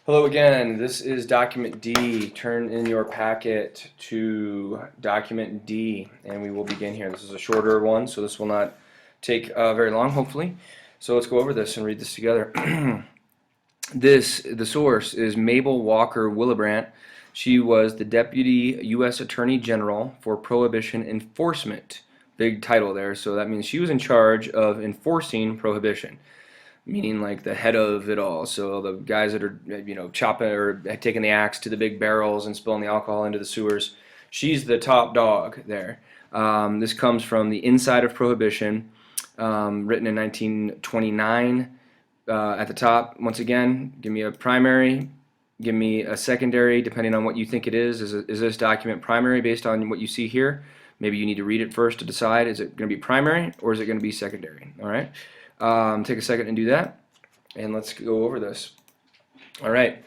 Hello again. This is document D. Turn in your packet to document D, and we will begin here. This is a shorter one, so this will not take very long, hopefully. So let's go over this and read this together. The source is Mabel Walker Willebrandt. She was the Deputy U.S. Attorney General for Prohibition Enforcement. Big title there, so that means she was in charge of enforcing prohibition, meaning like the head of it all. So the guys that are, chopping or taking the axe to the big barrels and spilling the alcohol into the sewers, she's the top dog there. This comes from The Inside of Prohibition, written in 1929. At the top, once again, give me a primary, give me a secondary, depending on what you think it is. Is this document primary based on what you see here? Maybe you need to read it first to decide, is it going to be primary or is it going to be secondary? All right. Take a second and do that, and let's go over this. All right,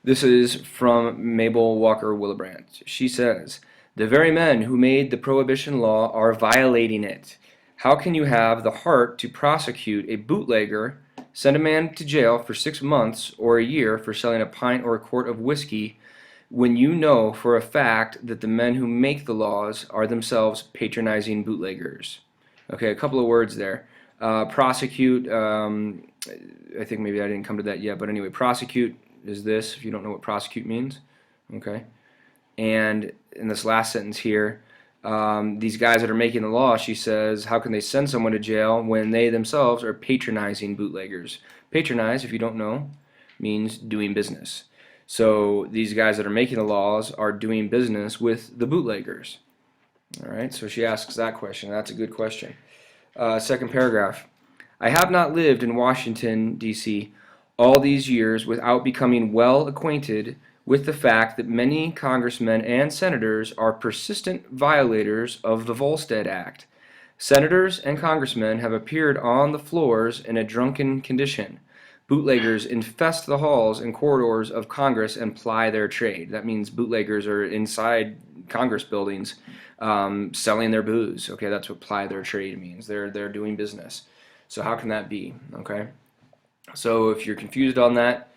this is from Mabel Walker Willebrandt. She says, "The very men who made the prohibition law are violating it. How can you have the heart to prosecute a bootlegger, send a man to jail for 6 months or a year for selling a pint or a quart of whiskey, when you know for a fact that the men who make the laws are themselves patronizing bootleggers?" Okay, a couple of words there. Prosecute, I think maybe I didn't come to that yet, but anyway, prosecute is this, if you don't know what prosecute means. Okay. And in this last sentence here, these guys that are making the law, she says, how can they send someone to jail when they themselves are patronizing bootleggers? Patronize, if you don't know, means doing business. So these guys that are making the laws are doing business with the bootleggers. All right, so she asks that question. That's a good question. Second paragraph. I have not lived in Washington, D.C. all these years without becoming well acquainted with the fact that many congressmen and senators are persistent violators of the Volstead Act. Senators and congressmen have appeared on the floors in a drunken condition. Bootleggers infest the halls and corridors of Congress and ply their trade. That means bootleggers are inside Congress buildings selling their booze. Okay, that's what ply their trade means. They're doing business. So how can that be? Okay, so if you're confused on that,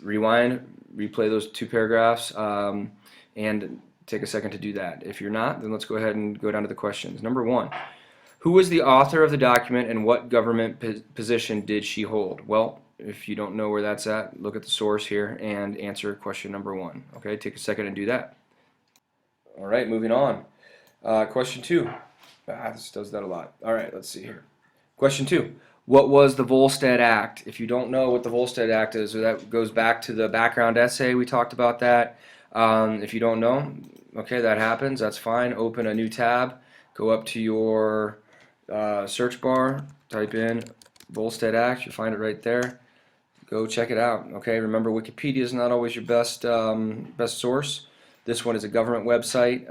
rewind, replay those two paragraphs, and take a second to do that. If you're not, then let's go ahead and go down to the questions. Number one, who was the author of the document and what government position did she hold? Well, if you don't know where that's at, look at the source here and answer question number one. Okay, take a second and do that. All right, moving on. Question two. This does that a lot. All right, let's see here. Question two. What was the Volstead Act? If you don't know what the Volstead Act is, that goes back to the background essay. We talked about that. If you don't know, okay, that happens. That's fine. Open a new tab. Go up to your search bar. Type in Volstead Act. You'll find it right there. Go check it out. Okay, remember Wikipedia is not always your best source. This one is a government website.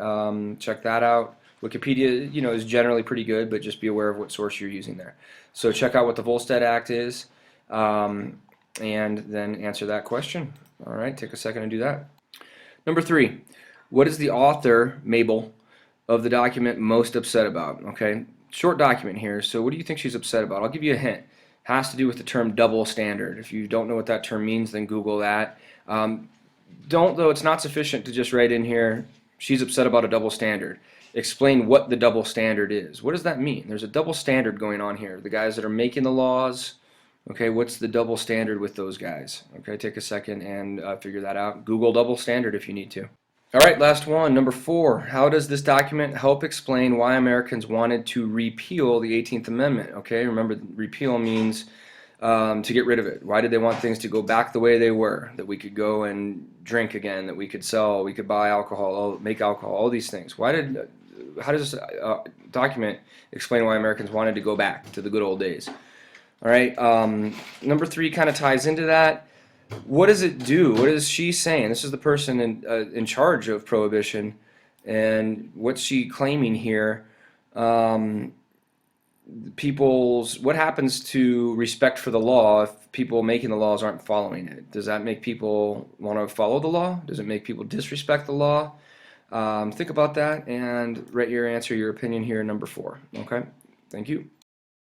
Check that out. Wikipedia, is generally pretty good, but just be aware of what source you're using there. So check out what the Volstead Act is, and then answer that question. All right, take a second and do that. Number three, what is the author, Mabel, of the document most upset about? Okay, short document here. So what do you think she's upset about? I'll give you a hint. Has to do with the term double standard. If you don't know what that term means, then Google that. Though it's not sufficient to just write in here, she's upset about a double standard. Explain what the double standard is. What does that mean? There's a double standard going on here. The guys that are making the laws, okay, what's the double standard with those guys? Okay, take a second and figure that out. Google double standard if you need to. All right, last one, number four. How does this document help explain why Americans wanted to repeal the 18th Amendment? Okay, remember, repeal means to get rid of it. Why did they want things to go back the way they were? That we could go and drink again, that we could sell, we could buy alcohol, make alcohol, all these things. How does this document explain why Americans wanted to go back to the good old days? All right, number three kind of ties into that. What does it do? What is she saying? This is the person in charge of prohibition, and what's she claiming here? What happens to respect for the law if people making the laws aren't following it? Does that make people want to follow the law? Does it make people disrespect the law? Think about that and write your answer, your opinion here, number four. Okay, thank you.